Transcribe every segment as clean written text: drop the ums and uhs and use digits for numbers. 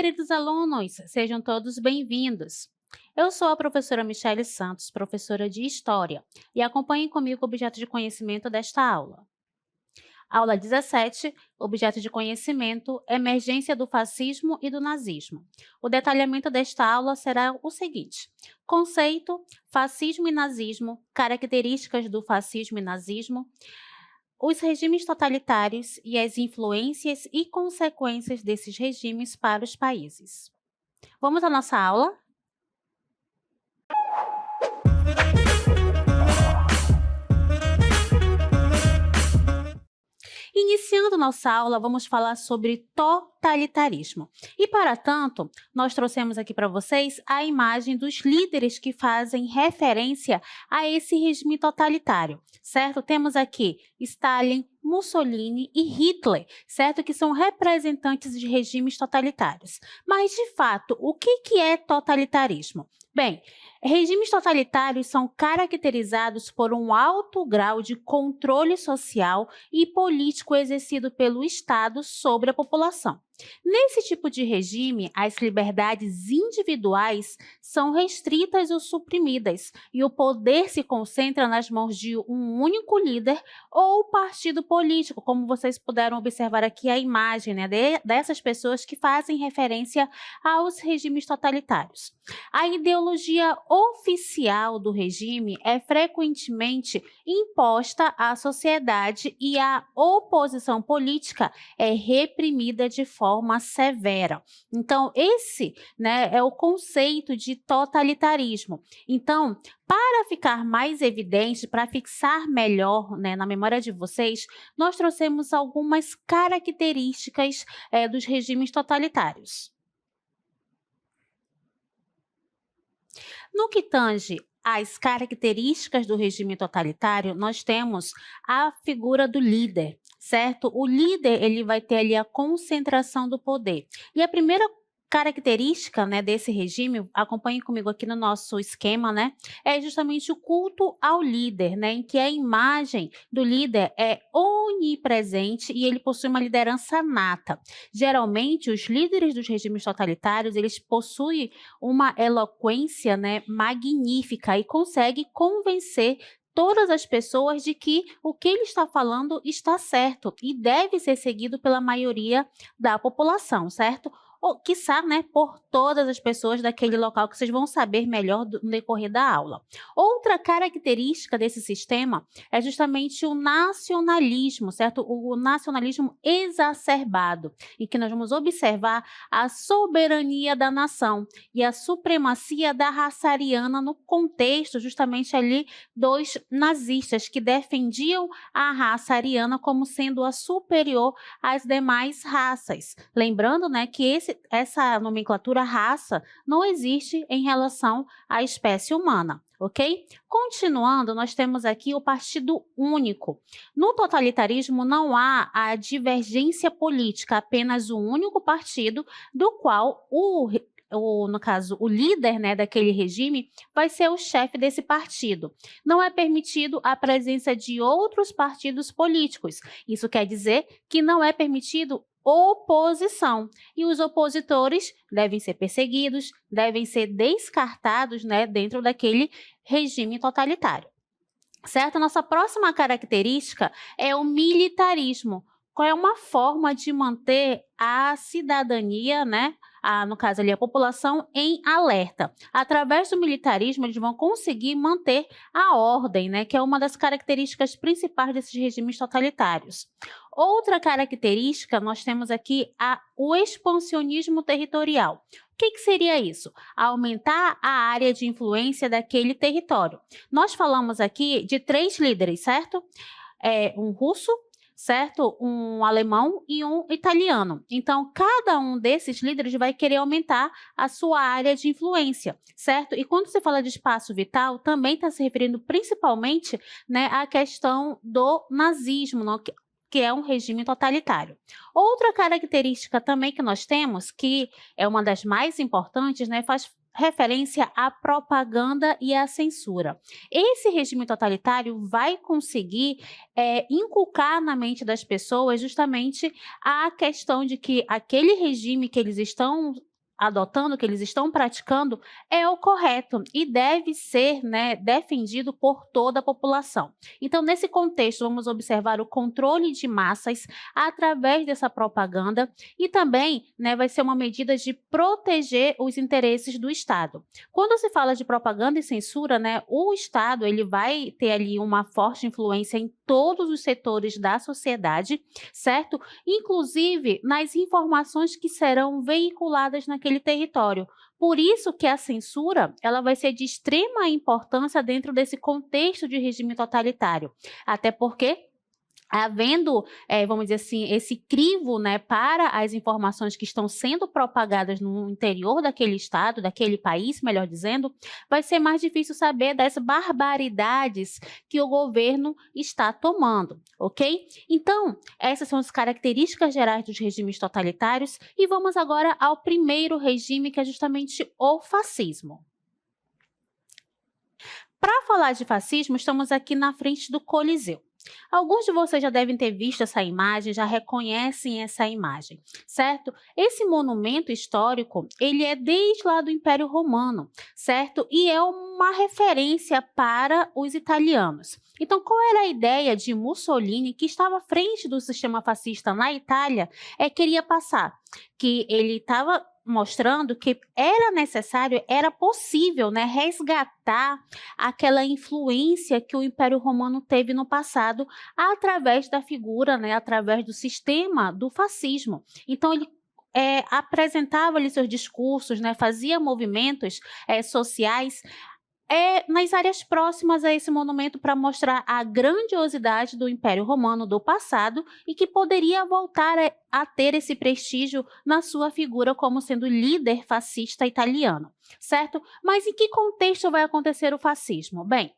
queridos alunos, sejam todos bem-vindos. Eu sou a professora Michele Santos, professora de História, e acompanhem comigo o objeto de conhecimento desta aula. Aula 17, objeto de conhecimento, emergência do fascismo e do nazismo. O detalhamento desta aula será o seguinte: conceito, fascismo e nazismo, características do fascismo e nazismo, os regimes totalitários e as influências e consequências desses regimes para os países. Vamos à nossa aula? Iniciando nossa aula, vamos falar sobre totalitarismo. E, para tanto, nós trouxemos aqui para vocês a imagem dos líderes que fazem referência a esse regime totalitário, certo? Temos aqui Stalin, Mussolini e Hitler, certo? Que são representantes de regimes totalitários. Mas, de fato, o que é totalitarismo? Bem, regimes totalitários são caracterizados por um alto grau de controle social e político exercido pelo Estado sobre a população. Nesse tipo de regime, as liberdades individuais são restritas ou suprimidas, e o poder se concentra nas mãos de um único líder ou partido político, como vocês puderam observar aqui a imagem, né, dessas pessoas que fazem referência aos regimes totalitários. A ideologia oficial do regime é frequentemente imposta à sociedade e a oposição política é reprimida de forma severa. Então, esse, né, é o conceito de totalitarismo. Então, para ficar mais evidente, para fixar melhor, né, na memória de vocês, nós trouxemos algumas características dos regimes totalitários. No que tange às características do regime totalitário, nós temos a figura do líder, certo? O líder, ele vai ter ali a concentração do poder. E a primeira característica, né, desse regime, acompanhe comigo aqui no nosso esquema, né, é justamente o culto ao líder, né, em que a imagem do líder é onipresente e ele possui uma liderança nata. Geralmente, os líderes dos regimes totalitários, eles possuem uma eloquência, né, magnífica e conseguem convencer todas as pessoas de que o que ele está falando está certo e deve ser seguido pela maioria da população, certo? Ou, quiçá, né, por todas as pessoas daquele local, que vocês vão saber melhor no decorrer da aula. Outra característica desse sistema é justamente o nacionalismo, certo? O nacionalismo exacerbado, em que nós vamos observar a soberania da nação e a supremacia da raça ariana no contexto justamente ali dos nazistas, que defendiam a raça ariana como sendo a superior às demais raças. Lembrando, né, que essa nomenclatura raça não existe em relação à espécie humana, ok? Continuando, nós temos aqui o partido único. No totalitarismo não há a divergência política, apenas um único partido do qual no caso, o líder, né, daquele regime vai ser o chefe desse partido. Não é permitido a presença de outros partidos políticos. Isso quer dizer que não é permitido oposição. E os opositores devem ser perseguidos, devem ser descartados, né, dentro daquele regime totalitário. Certo? Nossa próxima característica é o militarismo. Qual é uma forma de manter a cidadania, né? No caso ali, a população em alerta. Através do militarismo, eles vão conseguir manter a ordem, né? Que é uma das características principais desses regimes totalitários. Outra característica, nós temos aqui o expansionismo territorial. O que seria isso? Aumentar a área de influência daquele território. Nós falamos aqui de 3 líderes, certo? Um russo, certo? Um alemão e um italiano. Então, cada um desses líderes vai querer aumentar a sua área de influência, certo? E quando você fala de espaço vital, também está se referindo principalmente, né, à questão do nazismo, que é um regime totalitário. Outra característica também que nós temos, que é uma das mais importantes, né, faz referência à propaganda e à censura. Esse regime totalitário vai conseguir inculcar na mente das pessoas justamente a questão de que aquele regime que eles estão adotando, que eles estão praticando, é o correto e deve ser, né, defendido por toda a população. Então, nesse contexto, vamos observar o controle de massas através dessa propaganda e também, né, vai ser uma medida de proteger os interesses do Estado. Quando se fala de propaganda e censura, né, o Estado ele vai ter ali uma forte influência em todos os setores da sociedade, certo? Inclusive nas informações que serão veiculadas naquele território. Por isso que a censura, ela vai ser de extrema importância dentro desse contexto de regime totalitário. Até porque havendo, vamos dizer assim, esse crivo, né, para as informações que estão sendo propagadas no interior daquele estado, daquele país, melhor dizendo, vai ser mais difícil saber das barbaridades que o governo está tomando, ok? Então, essas são as características gerais dos regimes totalitários e vamos agora ao primeiro regime, que é justamente o fascismo. Para falar de fascismo, estamos aqui na frente do Coliseu. Alguns de vocês já devem ter visto essa imagem, já reconhecem essa imagem, certo? Esse monumento histórico, ele é desde lá do Império Romano, certo? E é uma referência para os italianos. Então, qual era a ideia de Mussolini, que estava à frente do sistema fascista na Itália, queria passar? Que ele estava mostrando que era necessário, era possível, né, resgatar aquela influência que o Império Romano teve no passado através da figura, né, através do sistema do fascismo. Então ele apresentava ali seus discursos, né, fazia movimentos sociais nas áreas próximas a esse monumento para mostrar a grandiosidade do Império Romano do passado e que poderia voltar a ter esse prestígio na sua figura como sendo líder fascista italiano, certo? Mas em que contexto vai acontecer o fascismo? Bem,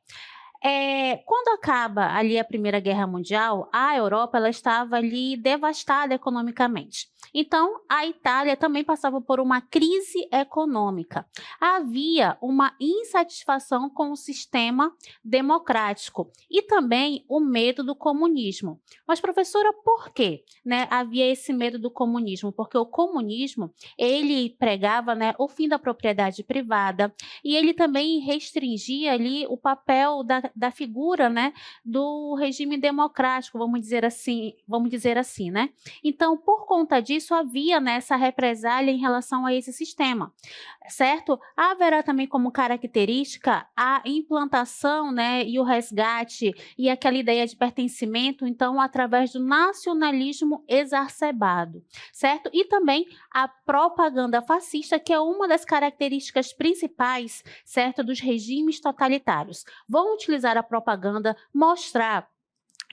quando acaba ali a Primeira Guerra Mundial, a Europa ela estava ali devastada economicamente. Então, a Itália também passava por uma crise econômica. Havia uma insatisfação com o sistema democrático e também o medo do comunismo. Mas, professora, por quê, né, havia esse medo do comunismo? Porque o comunismo, ele pregava, né, o fim da propriedade privada e ele também restringia ali o papel da figura, né, do regime democrático, vamos dizer assim, né? Então, por conta disso, havia, né, essa represália em relação a esse sistema, certo? Haverá também como característica a implantação, né, e o resgate e aquela ideia de pertencimento, então, através do nacionalismo exacerbado, certo? E também a propaganda fascista, que é uma das características principais, certo, dos regimes totalitários. Vão utilizar a propaganda, mostrar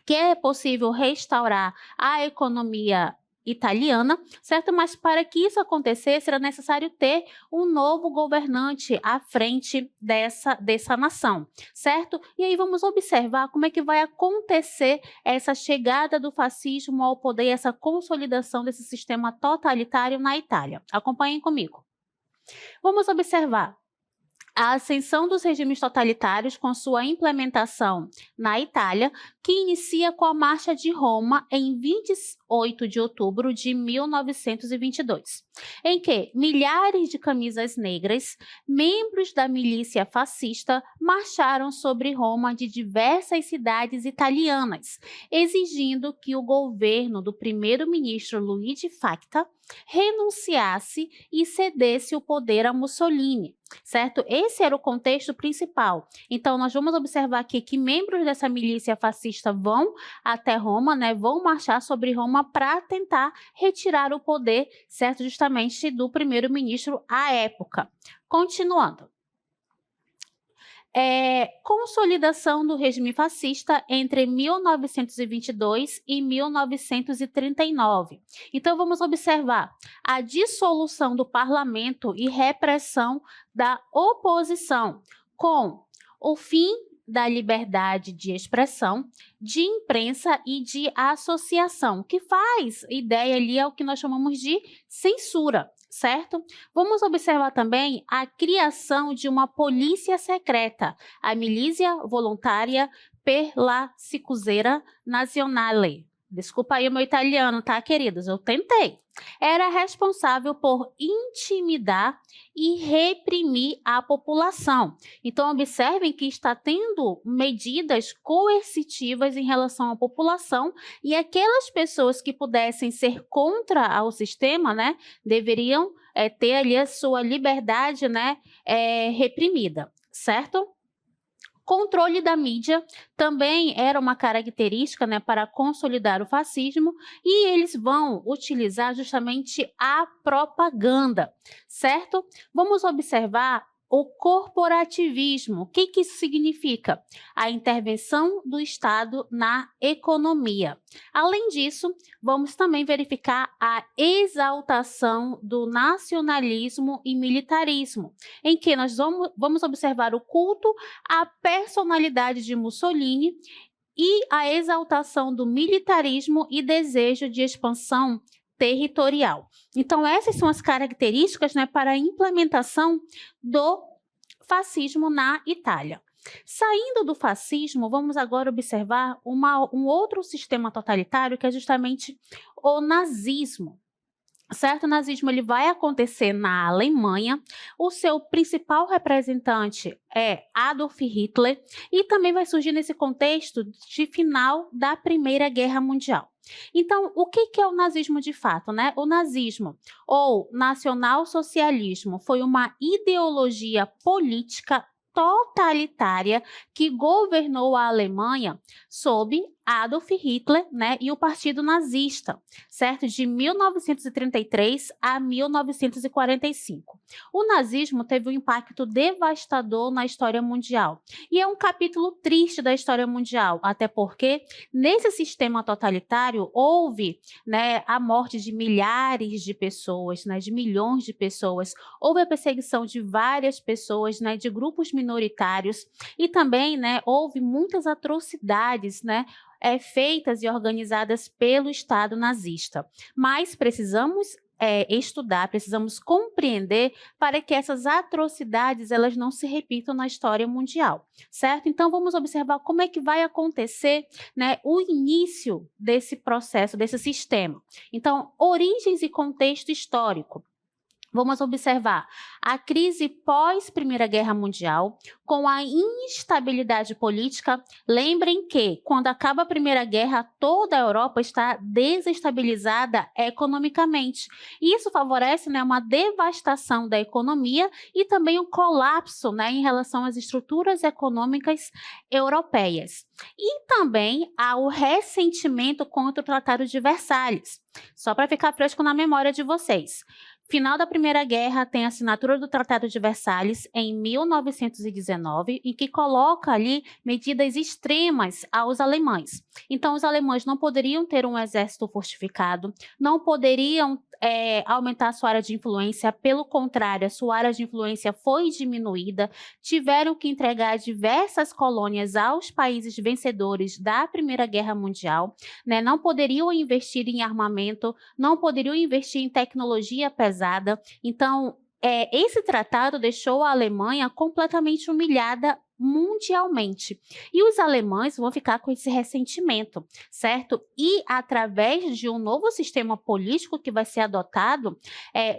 que é possível restaurar a economia italiana, certo? Mas para que isso acontecesse, era necessário ter um novo governante à frente dessa nação, certo? E aí vamos observar como é que vai acontecer essa chegada do fascismo ao poder, essa consolidação desse sistema totalitário na Itália. Acompanhem comigo. Vamos observar a ascensão dos regimes totalitários com sua implementação na Itália, que inicia com a Marcha de Roma em 28 de outubro de 1922, em que milhares de camisas negras, membros da milícia fascista, marcharam sobre Roma de diversas cidades italianas, exigindo que o governo do primeiro-ministro Luigi Facta renunciasse e cedesse o poder a Mussolini, certo? Esse era o contexto principal. Então, nós vamos observar aqui que membros dessa milícia fascista vão até Roma, né? Vão marchar sobre Roma para tentar retirar o poder, certo? Justamente do primeiro-ministro à época. Continuando. Consolidação do regime fascista entre 1922 e 1939. Então, vamos observar a dissolução do parlamento e repressão da oposição, com o fim da liberdade de expressão, de imprensa e de associação, que faz ideia ali ao que nós chamamos de censura, certo? Vamos observar também a criação de uma polícia secreta, a Milícia Volontaria per la Sicurezza Nazionale, desculpa aí o meu italiano, tá, queridos? Eu tentei. Era responsável por intimidar e reprimir a população. Então, observem que está tendo medidas coercitivas em relação à população e aquelas pessoas que pudessem ser contra o sistema, né, deveriam ter ali a sua liberdade, né, reprimida, certo? Controle da mídia também era uma característica, né, para consolidar o fascismo, e eles vão utilizar justamente a propaganda, certo? Vamos observar o corporativismo. O que que isso significa? A intervenção do Estado na economia. Além disso, vamos também verificar a exaltação do nacionalismo e militarismo, em que nós vamos observar o culto à personalidade de Mussolini e a exaltação do militarismo e desejo de expansão territorial. Então, essas são as características, né, para a implementação do fascismo na Itália. Saindo do fascismo, vamos agora observar um outro sistema totalitário, que é justamente o nazismo. Certo, o nazismo ele vai acontecer na Alemanha. O seu principal representante é Adolf Hitler e também vai surgir nesse contexto de final da Primeira Guerra Mundial. Então, o que é o nazismo de fato, né? O nazismo ou nacionalsocialismo foi uma ideologia política totalitária que governou a Alemanha sob Adolf Hitler, né, e o Partido Nazista, certo? De 1933 a 1945. O nazismo teve um impacto devastador na história mundial e é um capítulo triste da história mundial, até porque nesse sistema totalitário houve, né, a morte de milhares de pessoas, né, de milhões de pessoas, houve a perseguição de várias pessoas, né, de grupos minoritários e também, né, houve muitas atrocidades, né, feitas e organizadas pelo Estado nazista. Mas precisamos estudar, precisamos compreender para que essas atrocidades elas não se repitam na história mundial, certo? Então vamos observar como é que vai acontecer, né, o início desse processo, desse sistema. Então, origens e contexto histórico. Vamos observar a crise pós-Primeira Guerra Mundial, com a instabilidade política. Lembrem que, quando acaba a Primeira Guerra, toda a Europa está desestabilizada economicamente. Isso favorece, né, uma devastação da economia e também um colapso, né, em relação às estruturas econômicas europeias. E também há o ressentimento contra o Tratado de Versalhes. Só para ficar fresco na memória de vocês. Final da Primeira Guerra tem a assinatura do Tratado de Versalhes em 1919, em que coloca ali medidas extremas aos alemães. Então, os alemães não poderiam ter um exército fortificado, não poderiam aumentar a sua área de influência, pelo contrário, a sua área de influência foi diminuída, tiveram que entregar diversas colônias aos países vencedores da Primeira Guerra Mundial, né? Não poderiam investir em armamento, não poderiam investir em tecnologia pesada. Então, esse tratado deixou a Alemanha completamente humilhada mundialmente. E os alemães vão ficar com esse ressentimento, certo? E através de um novo sistema político que vai ser adotado,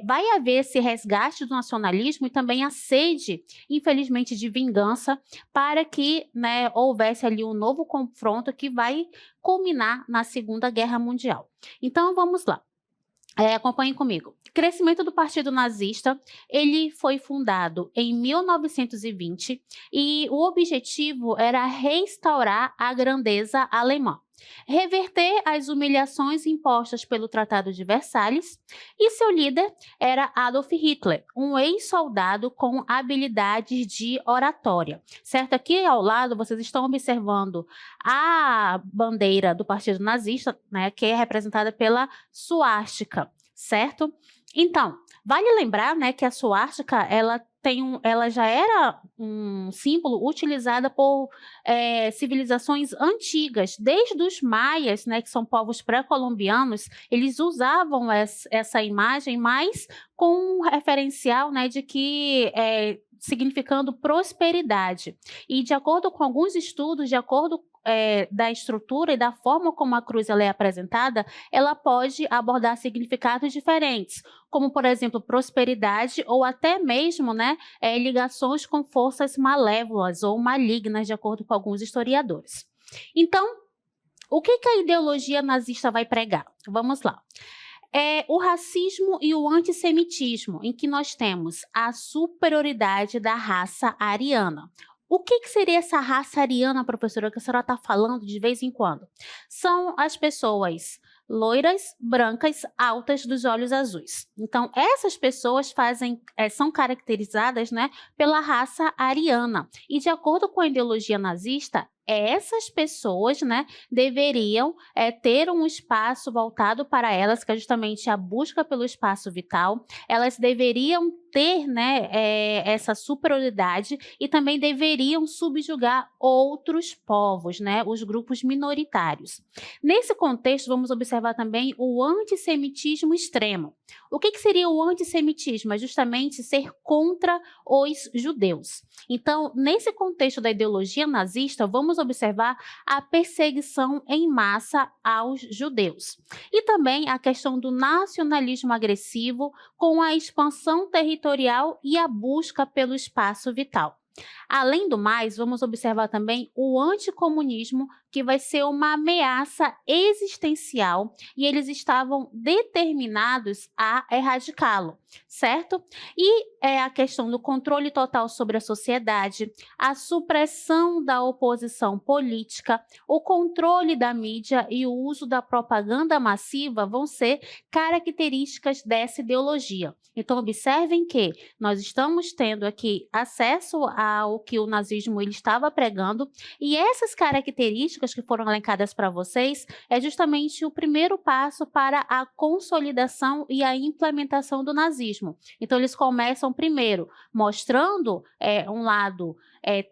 vai haver esse resgate do nacionalismo e também a sede, infelizmente, de vingança para que, né, houvesse ali um novo confronto que vai culminar na Segunda Guerra Mundial. Então, vamos lá. Acompanhem comigo. Crescimento do Partido Nazista, ele foi fundado em 1920 e o objetivo era restaurar a grandeza alemã, reverter as humilhações impostas pelo Tratado de Versalhes, e seu líder era Adolf Hitler, um ex-soldado com habilidades de oratória. Certo? Aqui ao lado vocês estão observando a bandeira do Partido Nazista, né, que é representada pela suástica, certo? Então, vale lembrar, né, que a suástica, ela já era um símbolo utilizada por civilizações antigas, desde os maias, né, que são povos pré-colombianos, eles usavam essa imagem mais com um referencial, né, de que significando prosperidade. E de acordo com alguns estudos, de acordo da estrutura e da forma como a cruz ela é apresentada, ela pode abordar significados diferentes, como, por exemplo, prosperidade ou até mesmo, né, ligações com forças malévolas ou malignas, de acordo com alguns historiadores. Então, o que a ideologia nazista vai pregar? Vamos lá. O racismo e o antissemitismo, em que nós temos a superioridade da raça ariana. O que seria essa raça ariana, professora, que a senhora está falando de vez em quando? São as pessoas loiras, brancas, altas, dos olhos azuis. Então, essas pessoas são caracterizadas, né, pela raça ariana. E de acordo com a ideologia nazista, essas pessoas, né, deveriam ter um espaço voltado para elas, que é justamente a busca pelo espaço vital. Elas deveriam ter, né, essa superioridade e também deveriam subjugar outros povos, né, os grupos minoritários. Nesse contexto, vamos observar também o antissemitismo extremo. O que seria o antissemitismo? É justamente ser contra os judeus. Então, nesse contexto da ideologia nazista, vamos observar a perseguição em massa aos judeus. E também a questão do nacionalismo agressivo com a expansão territorial e a busca pelo espaço vital. Além do mais, vamos observar também o anticomunismo, que vai ser uma ameaça existencial e eles estavam determinados a erradicá-lo, certo? E a questão do controle total sobre a sociedade, a supressão da oposição política, o controle da mídia e o uso da propaganda massiva vão ser características dessa ideologia. Então, observem que nós estamos tendo aqui acesso ao que o nazismo ele estava pregando, e essas características que foram elencadas para vocês é justamente o primeiro passo para a consolidação e a implementação do nazismo. Então, eles começam primeiro mostrando um lado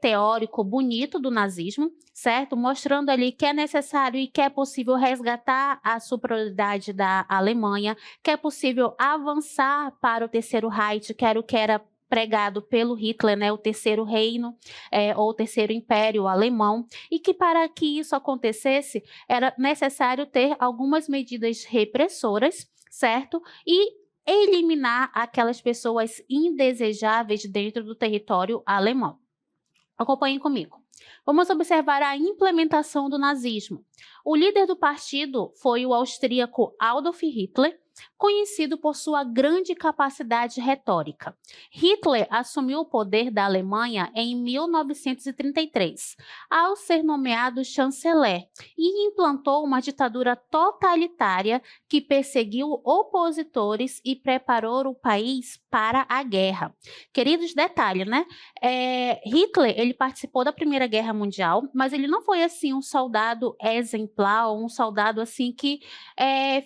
teórico bonito do nazismo, certo? Mostrando ali que é necessário e que é possível resgatar a superioridade da Alemanha, que é possível avançar para o Terceiro Reich, que era o que era pregado pelo Hitler, né, o Terceiro Reino, ou o Terceiro Império Alemão, e que para que isso acontecesse era necessário ter algumas medidas repressoras, certo? E eliminar aquelas pessoas indesejáveis dentro do território alemão. Acompanhem comigo. Vamos observar a implementação do nazismo. O líder do partido foi o austríaco Adolf Hitler, conhecido por sua grande capacidade retórica. Hitler assumiu o poder da Alemanha em 1933, ao ser nomeado chanceler, e implantou uma ditadura totalitária que perseguiu opositores e preparou o país para a guerra. Queridos, detalhe, né? Hitler, ele participou da Primeira Guerra Mundial, mas ele não foi assim um soldado exemplar, ou um soldado assim que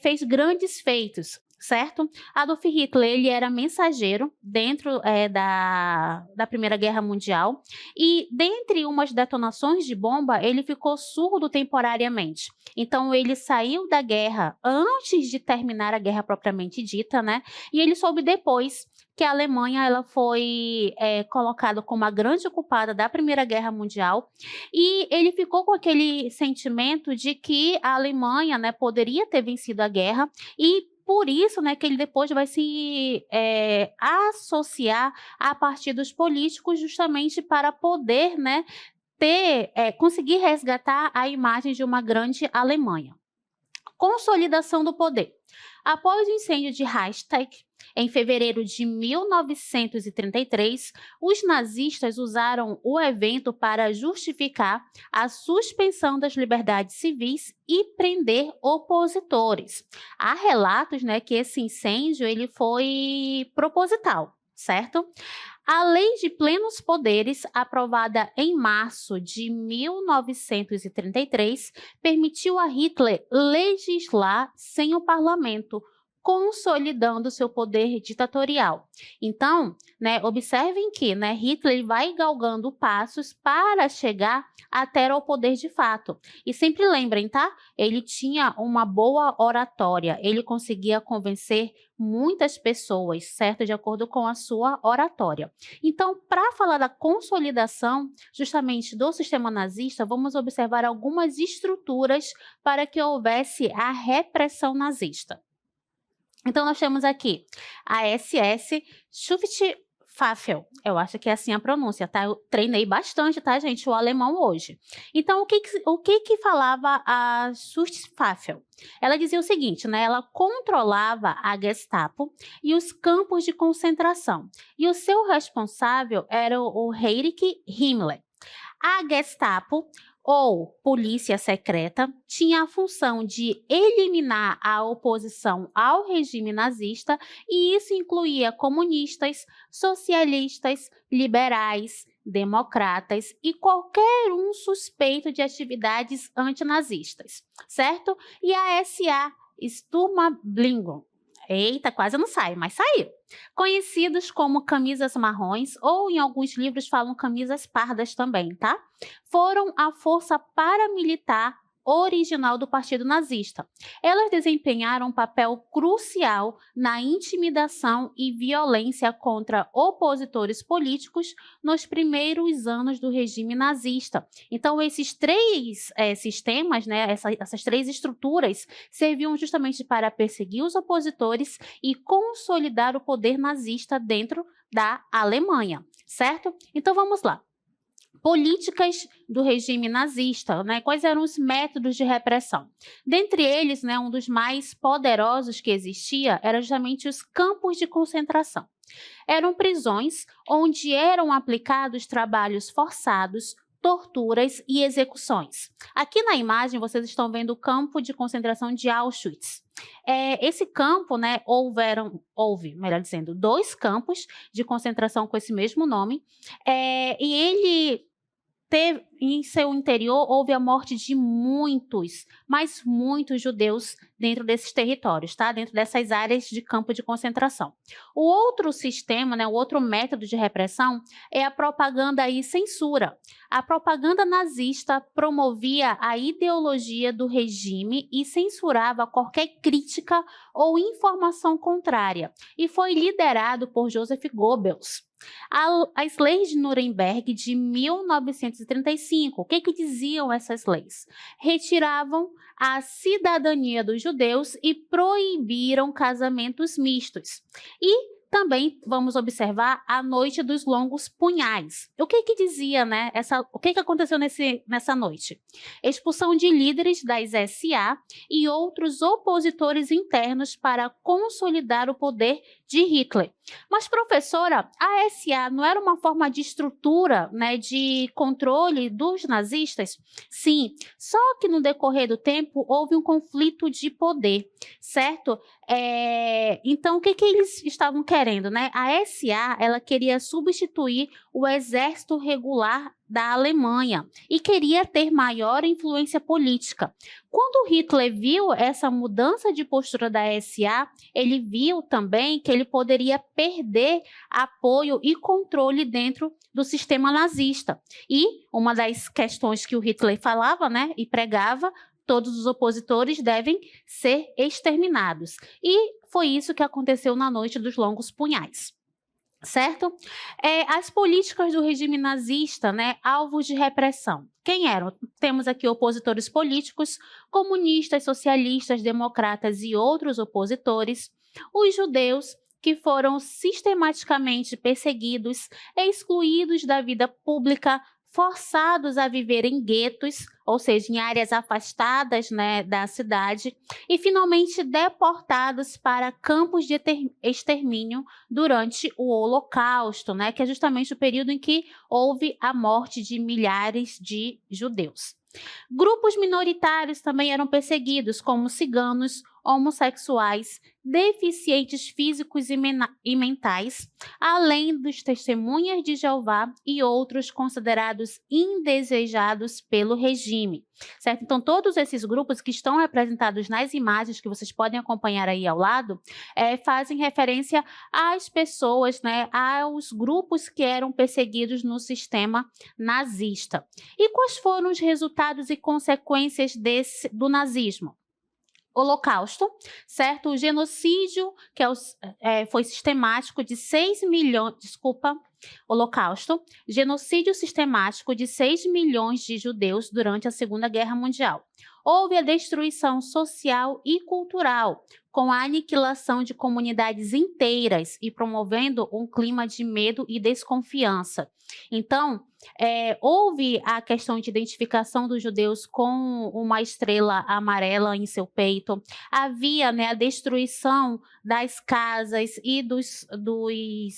fez grandes feitos, certo? Adolf Hitler, ele era mensageiro dentro da Primeira Guerra Mundial, e dentre umas detonações de bomba, ele ficou surdo temporariamente. Então, ele saiu da guerra antes de terminar a guerra propriamente dita, né? E ele soube depois que a Alemanha ela foi colocada como a grande culpada da Primeira Guerra Mundial, e ele ficou com aquele sentimento de que a Alemanha, né, poderia ter vencido a guerra, e por isso, né, que ele depois vai se associar a partidos políticos justamente para poder, né, conseguir resgatar a imagem de uma grande Alemanha. Consolidação do poder. Após o incêndio de Reichstag, em fevereiro de 1933, os nazistas usaram o evento para justificar a suspensão das liberdades civis e prender opositores. Há relatos, né, que esse incêndio ele foi proposital, certo? A Lei de Plenos Poderes, aprovada em março de 1933, permitiu a Hitler legislar sem o parlamento, consolidando seu poder ditatorial. Então, né, observem que, né, Hitler vai galgando passos para chegar até ao poder de fato. E sempre lembrem, tá? Ele tinha uma boa oratória, ele conseguia convencer muitas pessoas, certo? De acordo com a sua oratória. Então, para falar da consolidação justamente do sistema nazista, vamos observar algumas estruturas para que houvesse a repressão nazista. Então, nós temos aqui a SS Schutzstaffel. Eu acho que é assim a pronúncia, tá? Eu treinei bastante, tá, gente, o alemão hoje. Então, o que falava a Schutzstaffel? Ela dizia o seguinte, né? Ela controlava a Gestapo e os campos de concentração. E o seu responsável era o Heinrich Himmler. A Gestapo, ou polícia secreta, tinha a função de eliminar a oposição ao regime nazista, e isso incluía comunistas, socialistas, liberais, democratas e qualquer um suspeito de atividades antinazistas, certo? E a SA, Sturmabteilung, eita, quase não sai, mas saiu. Conhecidos como camisas marrons, ou em alguns livros falam camisas pardas também, tá? Foram a força paramilitar original do Partido Nazista. Elas desempenharam um papel crucial na intimidação e violência contra opositores políticos nos primeiros anos do regime nazista. Então, esses três sistemas, né, essas três estruturas, serviam justamente para perseguir os opositores e consolidar o poder nazista dentro da Alemanha, certo? Então, vamos lá. Políticas do regime nazista, né? Quais eram os métodos de repressão? Dentre eles, né, um dos mais poderosos que existia era justamente os campos de concentração. Eram prisões onde eram aplicados trabalhos forçados, torturas e execuções. Aqui na imagem vocês estão vendo o campo de concentração de Auschwitz. Esse campo, né, houve, melhor dizendo, 2 campos de concentração com esse mesmo nome, e ele teve, em seu interior, houve a morte de muitos, mas muitos judeus dentro desses territórios, tá? Dentro dessas áreas de campo de concentração. O outro sistema, né, o outro método de repressão é a propaganda e censura. A propaganda nazista promovia a ideologia do regime e censurava qualquer crítica ou informação contrária, e foi liderado por Joseph Goebbels. As leis de Nuremberg de 1935, o que diziam essas leis? Retiravam a cidadania dos judeus e proibiram casamentos mistos. E também vamos observar a noite dos longos punhais. O que dizia, né? O que aconteceu nessa noite? Expulsão de líderes das SA e outros opositores internos para consolidar o poder de Hitler. Mas, professora, a SA não era uma forma de estrutura, né, de controle dos nazistas? Sim, só que no decorrer do tempo houve um conflito de poder, certo? Então, o que eles estavam querendo, né? A SA, ela queria substituir o exército regular da Alemanha e queria ter maior influência política. Quando Hitler viu essa mudança de postura da SA, ele viu também que ele poderia perder apoio e controle dentro do sistema nazista. E uma das questões que o Hitler falava, né, e pregava, todos os opositores devem ser exterminados. E foi isso que aconteceu na noite dos longos punhais. Certo? As políticas do regime nazista, né, alvos de repressão. Quem eram? Temos aqui opositores políticos, comunistas, socialistas, democratas e outros opositores, os judeus, que foram sistematicamente perseguidos, excluídos da vida pública, forçados a viver em guetos, ou seja, em áreas afastadas, né, da cidade, e finalmente deportados para campos de extermínio durante o Holocausto, né, que é justamente o período em que houve a morte de milhares de judeus. Grupos minoritários também eram perseguidos, como ciganos, homossexuais, deficientes físicos e mentais, além dos testemunhas de Jeová e outros considerados indesejados pelo regime, certo? Então, todos esses grupos que estão representados nas imagens que vocês podem acompanhar aí ao lado, fazem referência às pessoas, né, aos grupos que eram perseguidos no sistema nazista. E quais foram os resultados e consequências do nazismo? Holocausto, certo? O genocídio, que foi sistemático de 6 milhões, Holocausto, genocídio sistemático de 6 milhões de judeus durante a Segunda Guerra Mundial. Houve a destruição social e cultural, com a aniquilação de comunidades inteiras e promovendo um clima de medo e desconfiança. Então, houve a questão de identificação dos judeus com uma estrela amarela em seu peito. Havia, né, a destruição das casas e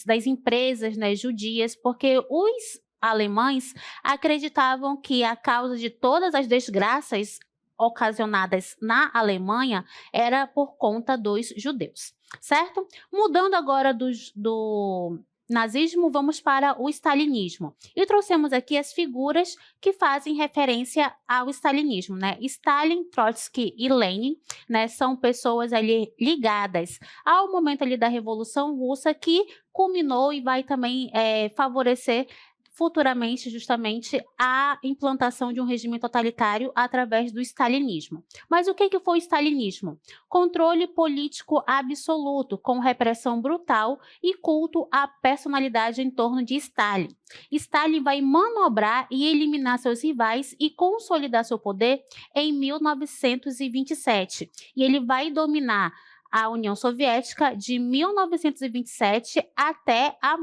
das empresas, né, judias, porque os alemães acreditavam que a causa de todas as desgraças ocasionadas na Alemanha era por conta dos judeus, certo? Mudando agora do nazismo, vamos para o stalinismo. E trouxemos aqui as figuras que fazem referência ao stalinismo, né? Stalin, Trotsky e Lenin, né, são pessoas ali ligadas ao momento ali da Revolução Russa, que culminou e vai também favorecer futuramente justamente a implantação de um regime totalitário através do stalinismo. Mas o que foi o stalinismo? Controle político absoluto, com repressão brutal e culto à personalidade em torno de Stalin. Stalin vai manobrar e eliminar seus rivais e consolidar seu poder em 1927. E ele vai dominar a União Soviética de 1927 até a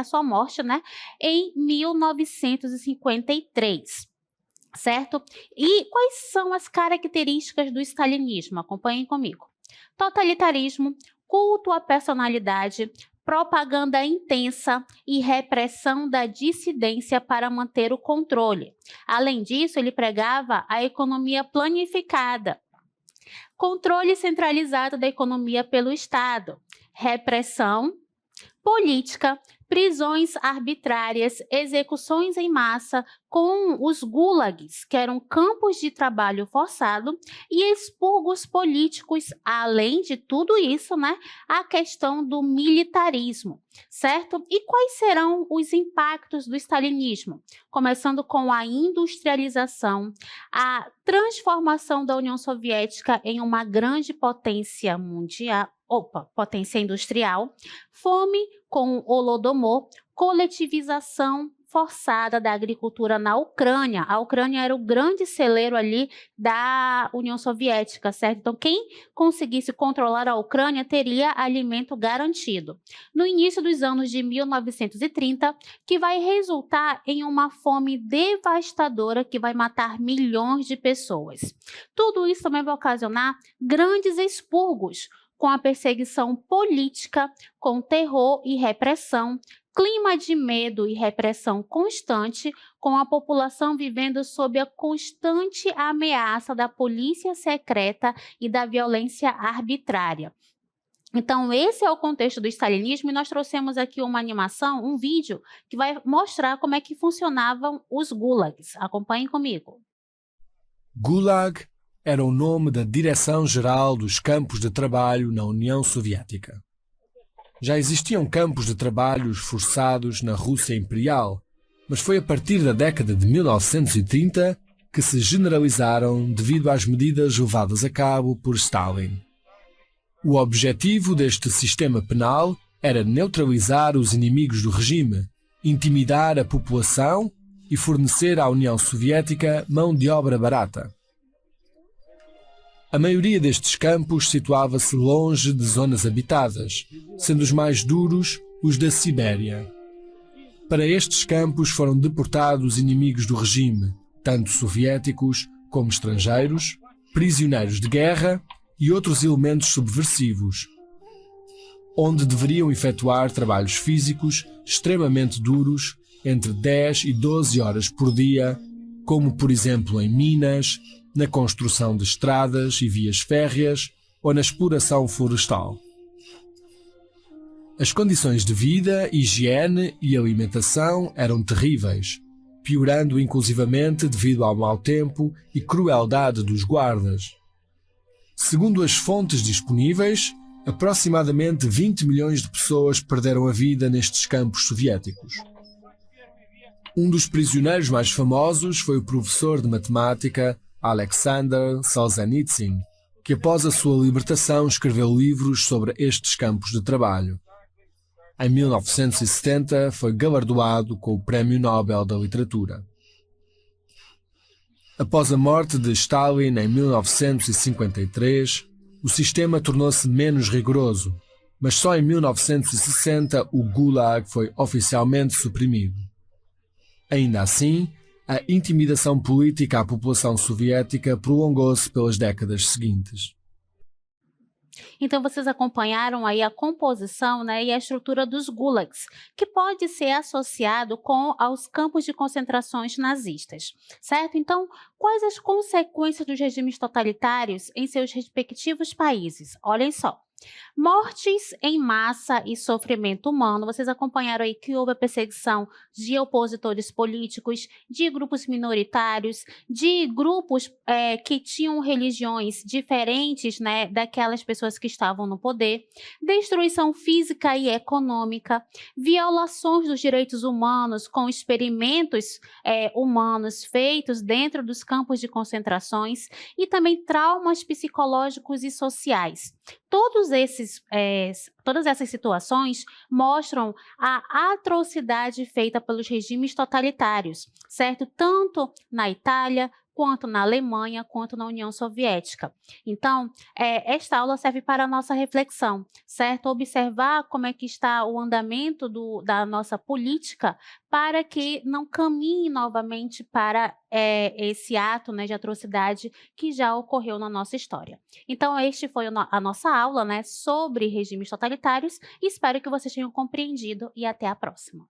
sua morte, né, em 1953, certo? E quais são as características do stalinismo? Acompanhem comigo. Totalitarismo, culto à personalidade, propaganda intensa e repressão da dissidência para manter o controle. Além disso, ele pregava a economia planificada, controle centralizado da economia pelo Estado, repressão política, prisões arbitrárias, execuções em massa com os gulags, que eram campos de trabalho forçado, e expurgos políticos, além de tudo isso, né, a questão do militarismo, certo? E quais serão os impactos do stalinismo? Começando com a industrialização, a transformação da União Soviética em uma grande potência mundial, potência industrial, fome com Holodomor, coletivização forçada da agricultura na Ucrânia. A Ucrânia era o grande celeiro ali da União Soviética, certo? Então, quem conseguisse controlar a Ucrânia teria alimento garantido. No início dos anos de 1930, que vai resultar em uma fome devastadora que vai matar milhões de pessoas. Tudo isso também vai ocasionar grandes expurgos, com a perseguição política, com terror e repressão, clima de medo e repressão constante, com a população vivendo sob a constante ameaça da polícia secreta e da violência arbitrária. Então, esse é o contexto do stalinismo, e nós trouxemos aqui uma animação, um vídeo, que vai mostrar como é que funcionavam os gulags. Acompanhem comigo. Gulag era o nome da Direção-Geral dos Campos de Trabalho na União Soviética. Já existiam campos de trabalhos forçados na Rússia Imperial, mas foi a partir da década de 1930 que se generalizaram devido às medidas levadas a cabo por Stalin. O objetivo deste sistema penal era neutralizar os inimigos do regime, intimidar a população e fornecer à União Soviética mão de obra barata. A maioria destes campos situava-se longe de zonas habitadas, sendo os mais duros os da Sibéria. Para estes campos foram deportados inimigos do regime, tanto soviéticos como estrangeiros, prisioneiros de guerra e outros elementos subversivos, onde deveriam efetuar trabalhos físicos extremamente duros, entre 10 e 12 horas por dia, como por exemplo em minas, na construção de estradas e vias férreas ou na exploração florestal. As condições de vida, higiene e alimentação eram terríveis, piorando inclusivamente devido ao mau tempo e crueldade dos guardas. Segundo as fontes disponíveis, aproximadamente 20 milhões de pessoas perderam a vida nestes campos soviéticos. Um dos prisioneiros mais famosos foi o professor de matemática Alexander Solzhenitsyn, que após a sua libertação escreveu livros sobre estes campos de trabalho. Em 1970 foi galardoado com o Prémio Nobel da Literatura. Após a morte de Stalin em 1953, o sistema tornou-se menos rigoroso, mas só em 1960 o Gulag foi oficialmente suprimido. Ainda assim, a intimidação política à população soviética prolongou-se pelas décadas seguintes. Então, vocês acompanharam aí a composição, né, e a estrutura dos gulags, que pode ser associado aos campos de concentrações nazistas, certo? Então, quais as consequências dos regimes totalitários em seus respectivos países? Olhem só. Mortes em massa e sofrimento humano. Vocês acompanharam aí que houve a perseguição de opositores políticos, de grupos minoritários, de grupos que tinham religiões diferentes, né, daquelas pessoas que estavam no poder, destruição física e econômica, violações dos direitos humanos com experimentos humanos feitos dentro dos campos de concentrações e também traumas psicológicos e sociais. Todas essas situações mostram a atrocidade feita pelos regimes totalitários, certo? Tanto na Itália, quanto na Alemanha, quanto na União Soviética. Então, esta aula serve para a nossa reflexão, certo? Observar como é que está o andamento da nossa política para que não caminhe novamente para esse ato, né, de atrocidade que já ocorreu na nossa história. Então, este foi a nossa aula, né, sobre regimes totalitários. Espero que vocês tenham compreendido e até a próxima.